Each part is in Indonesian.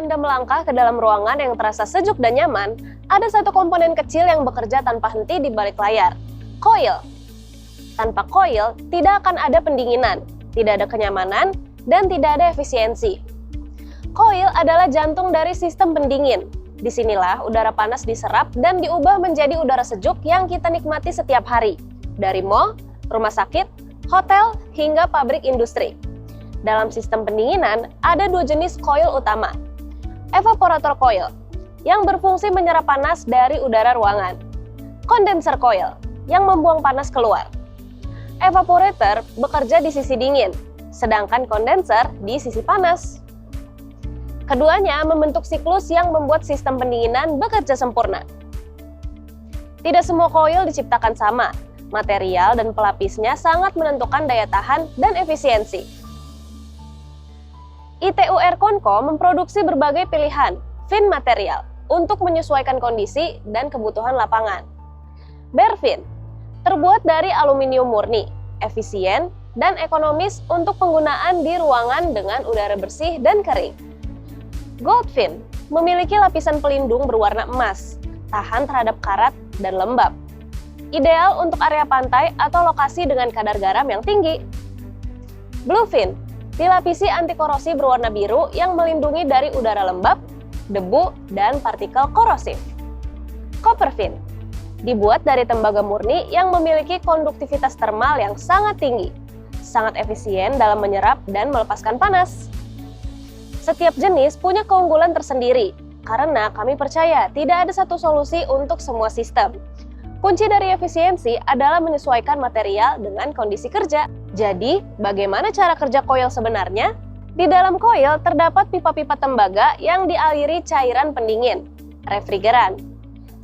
Anda melangkah ke dalam ruangan yang terasa sejuk dan nyaman, ada satu komponen kecil yang bekerja tanpa henti di balik layar, coil. Tanpa coil, tidak akan ada pendinginan, tidak ada kenyamanan, dan tidak ada efisiensi. Coil adalah jantung dari sistem pendingin. Disinilah udara panas diserap dan diubah menjadi udara sejuk yang kita nikmati setiap hari, dari mall, rumah sakit, hotel, hingga pabrik industri. Dalam sistem pendinginan, ada dua jenis coil utama. Evaporator coil, yang berfungsi menyerap panas dari udara ruangan. Condenser coil, yang membuang panas keluar. Evaporator bekerja di sisi dingin, sedangkan condenser di sisi panas. Keduanya membentuk siklus yang membuat sistem pendinginan bekerja sempurna. Tidak semua coil diciptakan sama. Material dan pelapisnya sangat menentukan daya tahan dan efisiensi. ITU Airconco memproduksi berbagai pilihan fin material untuk menyesuaikan kondisi dan kebutuhan lapangan. Bare fin terbuat dari aluminium murni, efisien, dan ekonomis untuk penggunaan di ruangan dengan udara bersih dan kering. Gold fin memiliki lapisan pelindung berwarna emas, tahan terhadap karat dan lembab. Ideal untuk area pantai atau lokasi dengan kadar garam yang tinggi. Blue fin dilapisi anti korosi berwarna biru yang melindungi dari udara lembab, debu, dan partikel korosif. Copper fin dibuat dari tembaga murni yang memiliki konduktivitas termal yang sangat tinggi, sangat efisien dalam menyerap dan melepaskan panas. Setiap jenis punya keunggulan tersendiri, karena kami percaya tidak ada satu solusi untuk semua sistem. Kunci dari efisiensi adalah menyesuaikan material dengan kondisi kerja. Jadi, bagaimana cara kerja coil sebenarnya? Di dalam coil terdapat pipa-pipa tembaga yang dialiri cairan pendingin, refrigeran.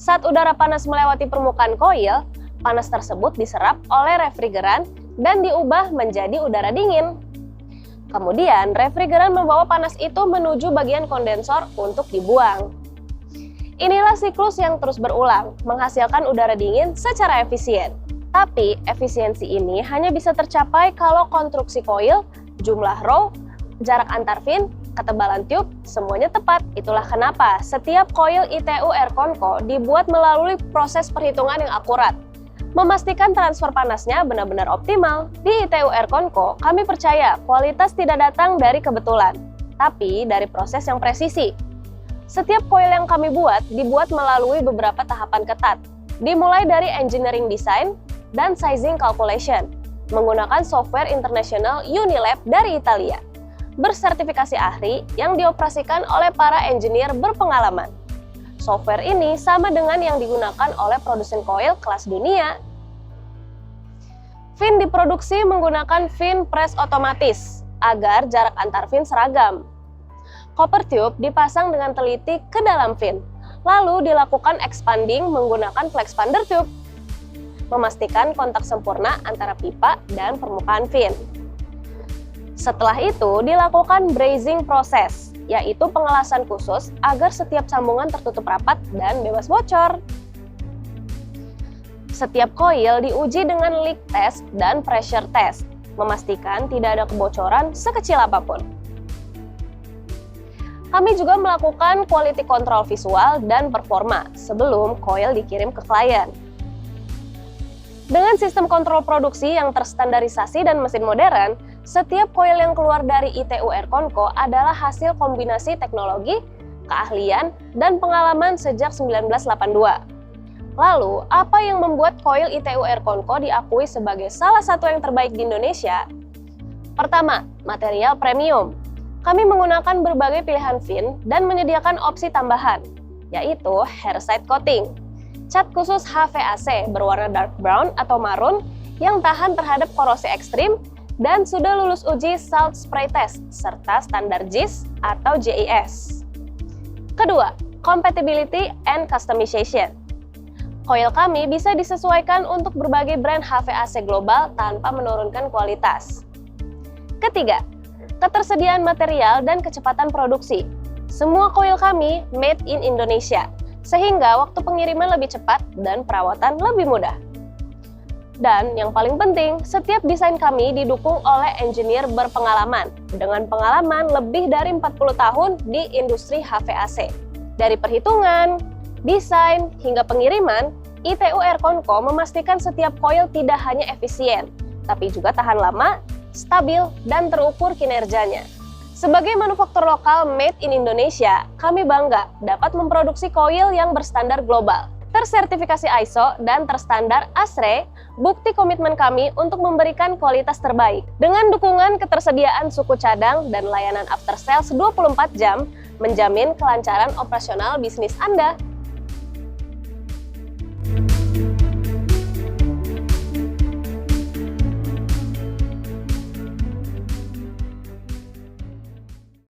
Saat udara panas melewati permukaan coil, panas tersebut diserap oleh refrigeran dan diubah menjadi udara dingin. Kemudian, refrigeran membawa panas itu menuju bagian kondensor untuk dibuang. Inilah siklus yang terus berulang, menghasilkan udara dingin secara efisien. Tapi, efisiensi ini hanya bisa tercapai kalau konstruksi coil, jumlah row, jarak antar fin, ketebalan tube, semuanya tepat. Itulah kenapa setiap coil ITU Airconco dibuat melalui proses perhitungan yang akurat. Memastikan transfer panasnya benar-benar optimal. Di ITU Airconco, kami percaya kualitas tidak datang dari kebetulan, tapi dari proses yang presisi. Setiap coil yang kami buat dibuat melalui beberapa tahapan ketat, dimulai dari engineering design dan sizing calculation, menggunakan software internasional Unilab dari Italia, bersertifikasi ahli yang dioperasikan oleh para engineer berpengalaman. Software ini sama dengan yang digunakan oleh produsen coil kelas dunia. Fin diproduksi menggunakan fin press otomatis, agar jarak antar fin seragam. Copper tube dipasang dengan teliti ke dalam fin, lalu dilakukan expanding menggunakan flexpander tube, memastikan kontak sempurna antara pipa dan permukaan fin. Setelah itu dilakukan brazing proses, yaitu pengelasan khusus agar setiap sambungan tertutup rapat dan bebas bocor. Setiap coil diuji dengan leak test dan pressure test, memastikan tidak ada kebocoran sekecil apapun. Kami juga melakukan quality control visual dan performa sebelum coil dikirim ke klien. Dengan sistem kontrol produksi yang terstandarisasi dan mesin modern, setiap coil yang keluar dari ITU Airconco adalah hasil kombinasi teknologi, keahlian, dan pengalaman sejak 1982. Lalu, apa yang membuat coil ITU Airconco diakui sebagai salah satu yang terbaik di Indonesia? Pertama, material premium. Kami menggunakan berbagai pilihan fin dan menyediakan opsi tambahan, yaitu hair side coating, cat khusus HVAC berwarna dark brown atau marun yang tahan terhadap korosi ekstrim dan sudah lulus uji salt spray test serta standar JIS atau JIS. Kedua, compatibility and customization. Coil kami bisa disesuaikan untuk berbagai brand HVAC global tanpa menurunkan kualitas. Ketiga, ketersediaan material dan kecepatan produksi. Semua coil kami made in Indonesia, sehingga waktu pengiriman lebih cepat dan perawatan lebih mudah. Dan yang paling penting, setiap desain kami didukung oleh engineer berpengalaman dengan pengalaman lebih dari 40 tahun di industri HVAC. Dari perhitungan, desain, hingga pengiriman, ITU Airconco memastikan setiap coil tidak hanya efisien, tapi juga tahan lama, stabil, dan terukur kinerjanya. Sebagai manufaktur lokal made in Indonesia, kami bangga dapat memproduksi coil yang berstandar global, tersertifikasi ISO, dan terstandar ASRE, bukti komitmen kami untuk memberikan kualitas terbaik. Dengan dukungan ketersediaan suku cadang dan layanan after sales 24 jam, menjamin kelancaran operasional bisnis Anda.